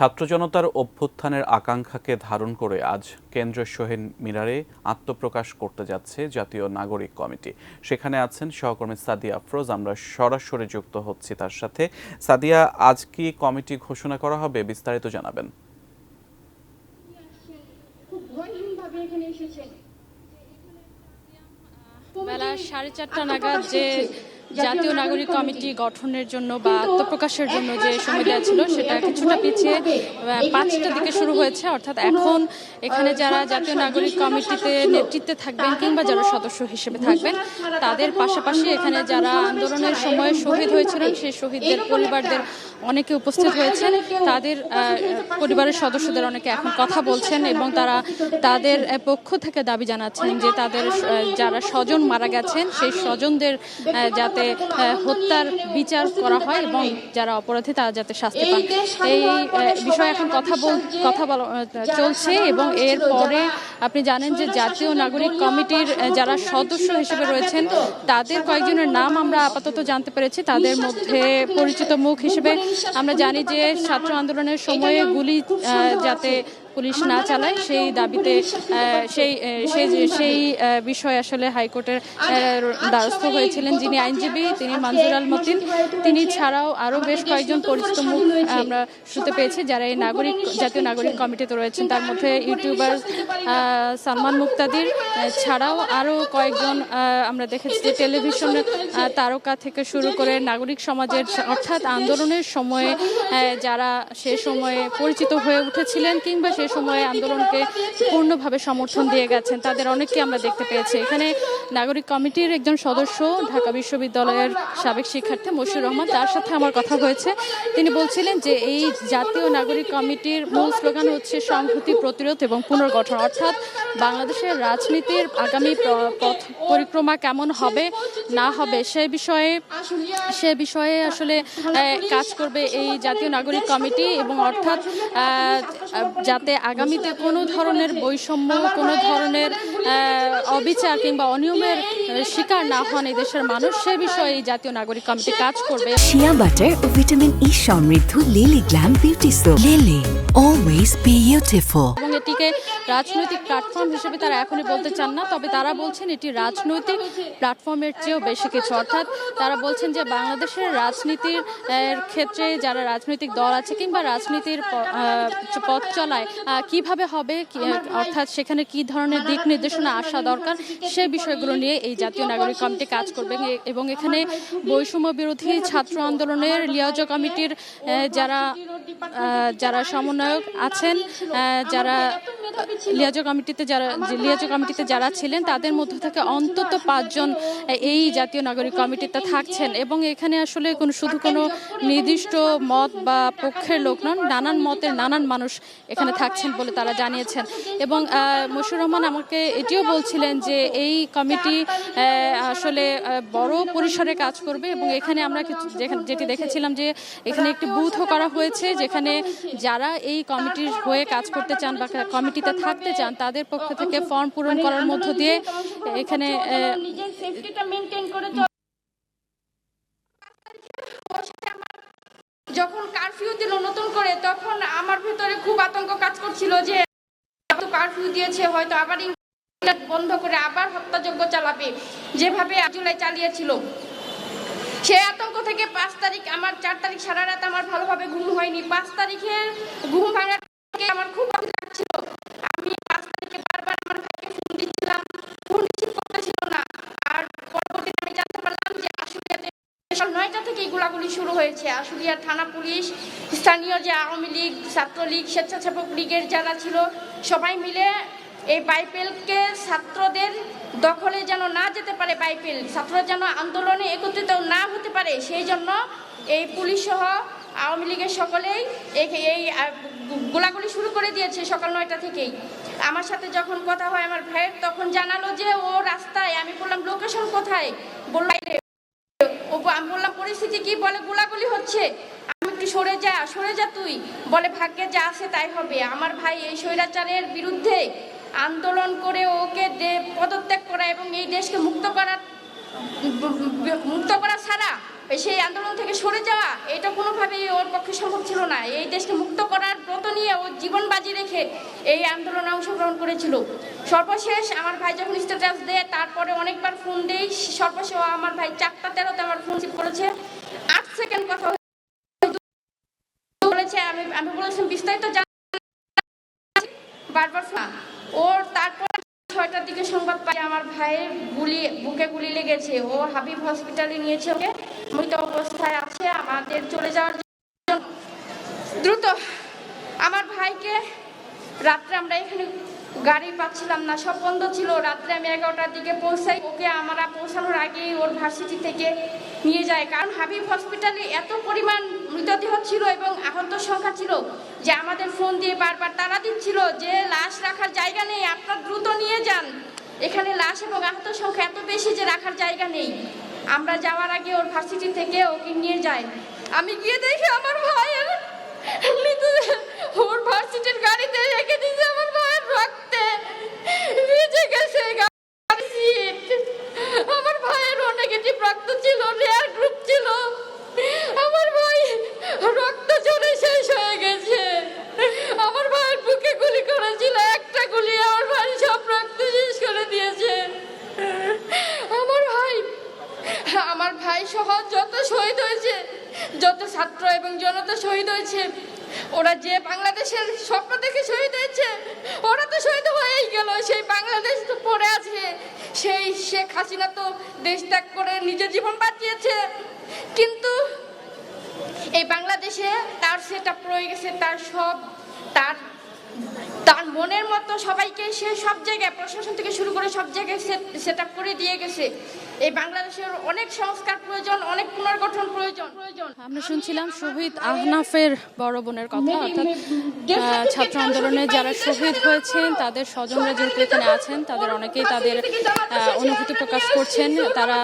ছাত্র জনতার অভ্যুত্থানের আকাঙ্ক্ষাকে ধারণ করে আজ কেন্দ্রীয় শহীদ মিনারে আত্মপ্রকাশ করতে যাচ্ছে জাতীয় নাগরিক কমিটি। সেখানে আছেন সহকর্মী সাদিয়া আফরোজ। আমরা সরাসরি যুক্ত হচ্ছি তার সাথে। সাদিয়া, আজ কি কমিটি ঘোষণা করা হবে, বিস্তারিত জানাবেন। বেলা 4:30 নাগাদ যে জাতীয় নাগরিক কমিটি গঠনের জন্য বা আত্মপ্রকাশের জন্য যে সময় দেওয়া ছিল সেটা কিছুটা পিছিয়ে 5টার দিকে শুরু হয়েছে। অর্থাৎ এখন এখানে যারা জাতীয় নাগরিক কমিটিতে নেতৃত্বে থাকবেন কিংবা যারা সদস্য হিসেবে থাকবেন তাদের পাশাপাশি এখানে যারা আন্দোলনের সময় শহীদ হয়েছিলেন সেই শহীদদের পরিবারদের অনেকে উপস্থিত হয়েছেন। তাদের পরিবারের সদস্যদের অনেকে এখন কথা বলছেন এবং তারা তাদের পক্ষ থেকে দাবি জানাচ্ছেন যে তাদের যারা স্বজন মারা গেছেন সেই স্বজনদের যাতে হত্যার বিচার করা হয় এবং যারা অপরাধী তারা যাতে শাস্তি পান। এই বিষয়ে এখন কথা বলা চলছে এবং এর পরে আপনি জানেন যে জাতীয় নাগরিক কমিটির যারা সদস্য হিসেবে রয়েছেন তাদের কয়েকজনের নাম আমরা আপাতত জানতে পেরেছি। তাদের মধ্যে পরিচিত মুখ হিসেবে আমরা জানি যে ছাত্র আন্দোলনের সময়ে গুলি যাতে পুলিশ না চালায় সেই দাবিতে সেই বিষয়ে আসলে হাইকোর্টের দ্বারস্থ হয়েছিলেন যিনি আইনজীবী, তিনি মনজুর আল মতিন। তিনি ছাড়াও আরও বেশ কয়েকজন পরিচিত মুখ আমরা শুনতে পেয়েছি যারা এই জাতীয় নাগরিক কমিটিতে রয়েছেন। তার মধ্যে ইউটিউবার সালমান মুক্তাদির ছাড়াও আরও কয়েকজন আমরা দেখেছি যে টেলিভিশন তারকা থেকে শুরু করে নাগরিক সমাজের অর্থাৎ আন্দোলনের সময়ে যারা সে সময়ে পরিচিত হয়ে উঠেছিলেন কিংবা সে সময়ে আন্দোলনকে পূর্ণভাবে সমর্থন দিয়ে গেছেন তাদের অনেককে আমরা দেখতে পেয়েছি। এখানে নাগরিক কমিটির একজন সদস্য ঢাকা বিশ্ববিদ্যালয়ের সাবেক শিক্ষার্থী মশিউর রহমান, তার সাথে আমার কথা হয়েছে। তিনি বলছিলেন যে এই জাতীয় নাগরিক কমিটির মূল স্লোগান হচ্ছে সংহতি, প্রতিরোধ এবং পুনর্গঠন। অর্থাৎ বাংলাদেশের রাজনীতির আগামী পথ পরিক্রমা কেমন হবে না হবে সে বিষয়ে আসলে কাজ করবে এই জাতীয় নাগরিক কমিটি এবং অর্থাৎ যাতে আগামীতে কোনো ধরনের বৈষম্য, কোনো ধরনের অবিচার কিংবা অনিয়মের শিকার না হন এই দেশের মানুষ, সে বিষয়ে এই জাতীয় নাগরিক কমিটি কাজ করবে। শিয়া বাটার ও ভিটামিন ই সমৃদ্ধ lily glam beauty soap. Lily always beautiful. এবং এটিকে রাজনৈতিক প্ল্যাটফর্ম হিসেবে তারা এখনই বলতে চান না, তবে তারা বলছেন এটি রাজনৈতিক প্ল্যাটফর্মের চেয়েও বেশি কিছু। অর্থাৎ তারা বলছেন যে বাংলাদেশের রাজনীতির ক্ষেত্রে যারা রাজনৈতিক দল আছে কিংবা রাজনীতির পথ চলায় কিভাবে হবে, অর্থাৎ সেখানে কি ধরনের দিক নির্দেশনা আসা দরকার সে বিষয়গুলো নিয়ে এই জাতীয় নাগরিক কমিটি কাজ করবে। এবং এখানে বৈষম্য বিরোধী ছাত্র আন্দোলনের লিয়াজো কমিটির যারা সমন্বয়ক আছেন, যারা লিয়াজো কমিটিতে যারা ছিলেন তাদের মধ্য থেকে অন্তত 5 জন এই জাতীয় নাগরিক কমিটিতে থাকছেন এবং এখানে আসলে শুধু কোনো নির্দিষ্ট মত বা পক্ষের লোক নন, নানান মতের নানান মানুষ এখানে থাকছেন বলে তারা জানিয়েছেন। এবং মশিউর রহমান আমাকে এটিও বলছিলেন যে এই কমিটি আসলে বড় পরিসরে কাজ করবে এবং এখানে আমরা যেটি দেখেছিলাম যে এখানে একটি বুথও করা হয়েছে যেখানে যারা এই কমিটির হয়ে কাজ করতে চান বা কমিটিতে থাকতে চান তাদের পক্ষ থেকে ফর্ম পূরণ করার মধ্য দিয়ে এখানে যখন কারফিউ দিল নতুন করে তখন আমার ভিতরে খুব আতঙ্ক কাজ করছিল যে এত কারফিউ দিয়েছে হয়তো আবার বন্ধ করে আবার হত্যাযজ্ঞ চালাবে যেভাবে জুলাই চালিয়েছিল। সে আতঙ্ক থেকে 5 তারিখ আমার 4 তারিখ সারা রাত আমার ভালোভাবে ঘুম হয়নি। 5 তারিখের ঘুম ভাঙার আমার খুব ভালো লাগছিল। আমি 5 তারিখে বারবার আমার ভাইকে ফোন দিচ্ছিলাম, ফোন রিসিভ করতেছিল না। আর পরবর্তীতে আমি জানতে পারলাম যে আশুলিয়াতে 9টা থেকে গোলাগুলি শুরু হয়েছে। আশুলিয়ার থানা পুলিশ, স্থানীয় যে আওয়ামী লীগ, ছাত্রলীগ, স্বেচ্ছাসেবক লীগের যারা ছিল সবাই মিলে এই বাইপেলকে ছাত্রদের দখলে যেন না যেতে পারে, বাইপেল ছাত্ররা যেন আন্দোলনে একত্রিত না হতে পারে সেই জন্য এই পুলিশ সহ আওয়ামী লীগের সকলেই এই গোলাগুলি শুরু করে দিয়েছে সকাল 9টা থেকেই। আমার সাথে যখন কথা হয় আমার ভাইয়ের তখন জানালো যে ও রাস্তায়। আমি বললাম লোকেশন কোথায়, বললো আমি বললাম পরিস্থিতি কি, বলে গোলাগুলি হচ্ছে। আমি একটু সরে যা তুই, বলে ভাগ্যে যা আছে তাই হবে। আমার ভাই এই স্বৈরাচারের বিরুদ্ধে আন্দোলন করে ওকে পদত্যাগ করা এবং এই দেশকে মুক্ত করা ছাড়া সেই আন্দোলন থেকে সরে যাওয়া এটা কোনোভাবেই ওর পক্ষে সম্ভব ছিল না। এই দেশকে মুক্ত করার নিয়ে ও জীবন বাজি রেখে এই আন্দোলনে অংশগ্রহণ করেছিল। সর্বশেষ আমার ভাই যখন স্ট্যাটাস দেয়, তারপরে অনেকবার ফোন দেই, সর্বশেষ আমার ভাই 4:13 আমার ফোন রিসিভ করেছে, 8 সেকেন্ড কথা বলেছে। আমি বলেছিলাম বিস্তারিত বারবার ওর। তারপর 6টার দিকে সংবাদ পাই আমার ভাইয়ের বুকে গুলি লেগেছে, ও হাবিব হসপিটালে নিয়েছে, ওকে মৃত অবস্থায় আছে। আমাদের চলে যাওয়ার জন্য দ্রুত আমার ভাইকে রাত্রে আমরা এখানে গাড়ি পাচ্ছিলাম না, সব বন্ধ ছিল। রাত্রে আমি 11টার দিকে পৌঁছাই, ওকে আমরা পৌঁছানোর আগেই ওর ভার্সিটি থেকে নিয়ে যায়, কারণ হাবিব হসপিটালে এত পরিমাণ মৃতদেহ ছিল এবং আহত সংখ্যা ছিল যে আমাদের ফোন দিয়ে বারবার তাড়া দিচ্ছিল যে লাশ রাখার জায়গা নেই, আপনারা দ্রুত নিয়ে যান, এখানে লাশ এবং আহত সংখ্যা এত বেশি যে রাখার জায়গা নেই। আমরা যাওয়ার আগে ওর ভার্সিটি থেকে ওকে নিয়ে যায়। আমি গিয়ে দেখি আমার ভাইয়ের ওর ভার্সিটির গাড়িতে রেখে দিয়েছে, আমার ভাইয়ের রক্তে ভিজে গেছে গাড়ির সিট। আমার ভাইয়ের ও নেগেটিভ রক্ত ছিল, রেয়ার গ্রুপ ছিল। আমার ভাই রক্ত ঝরে শেষ হয়ে গেছে। আমার ভাইয়ের বুকে গুলি করেছিল, একটা গুলি আমার ভাই সব রক্ত শেষ করে দিয়েছে। আমার ভাই সহ যত শহীদ হয়েছে, যত ছাত্র এবং জনতা শহীদ হয়েছে, ওরা যে বাংলাদেশের স্বপ্ন দেখে শহীদ হয়েছে, ওরা তো শহীদ হয়েই গেল। সেই বাংলাদেশ তো পড়ে আছে, সেই শেখ হাসিনা তো দেশ ত্যাগ করে নিজের জীবন বাঁচিয়েছে, কিন্তু এই বাংলাদেশে তার সেটা রয়ে গেছে, তার সব তার মনের মতো সবাইকে সে সব জায়গায়, প্রশাসন থেকে শুরু করে সব জায়গায় সেট আপ করে দিয়ে গেছে। এই বাংলাদেশের অনেক সংস্কার প্রয়োজন, অনেক পুনর্গঠন প্রয়োজন। আমরা শুনছিলাম শহীদ আহনাফের বড় বোনের কথা, অর্থাৎ ছাত্র আন্দোলনে যারা শহীদ হয়েছেন তাদের স্বজনরা যেহেতু এখানে আছেন, তাদের অনেকেই তাদের অনুভূতি প্রকাশ করছেন। তারা